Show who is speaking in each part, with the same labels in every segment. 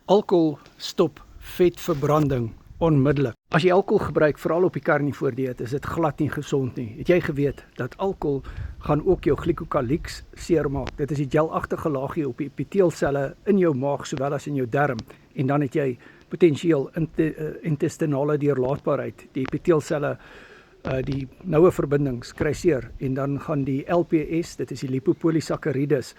Speaker 1: Alkohol stop vetverbranding onmiddellik. As jy alkohol gebruik, veral op die carnivore dieet, is dit glad nie gesond nie. Het jy geweet dat alkohol gaan ook jou glykokalix seermaak? Dit is die gelagtige laagie op die epiteelselle in jou maag sowel as in jou darm, en dan het jy potensieel intestinale deurlaatbaarheid. Die epiteelselle die noue verbindings kry seer, en dan gaan die LPS, dit is die lipopolisaccharides,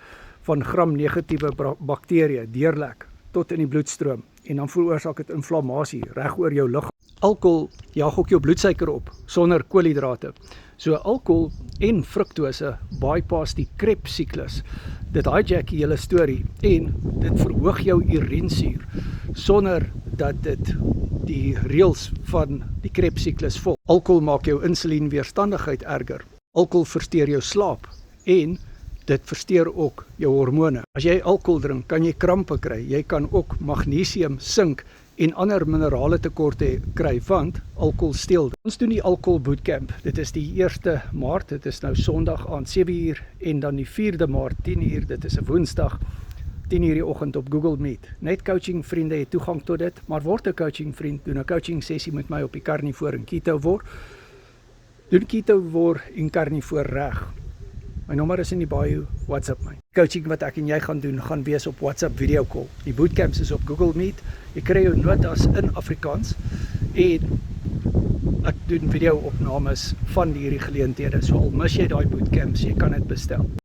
Speaker 1: van gram-negatiewe bakterieë deurlek tot in die bloedstroom, en dan veroorsaak dit inflammasie reg oor jou liggaam. Alkohol jaag ook jou bloedsuiker op sonder koolhidrate. So alkohol en fruktose bypass die Krebs siklus. Dit hijack die hele storie en dit verhoog jou urinesuur sonder dat dit die reëls van die Krebs siklus volg. Alkohol maak jou insulienweerstandigheid erger. Alkohol versteur jou slaap en dit versteur ook jou hormone. As jy alkohol drink, kan jy krampe kry. Jy kan ook magnesium, sink en ander minerale tekorte kry, want alkohol steel. Ons doen die alkohol bootcamp. Dit is die 1 Maart, dit is nou Sondag aand 7:00 en dan die 4de Maart 10:00, dit is 'n Woensdag 10:00 die oggend op Google Meet. Net coaching vriende het toegang tot dit, maar word 'n coaching vriend, doen 'n coaching sessie met my op die carnivore en keto word. Doen keto word en carnivore reg. My nommer is in die bio, WhatsApp my. Coaching wat ek en jy gaan doen, gaan wees op WhatsApp video call. Die bootcamps is op Google Meet. Jy kry jou notas in Afrikaans en ek doen video opnames van hierdie geleenthede. So al mis jy daai bootcamps, jy kan dit bestel.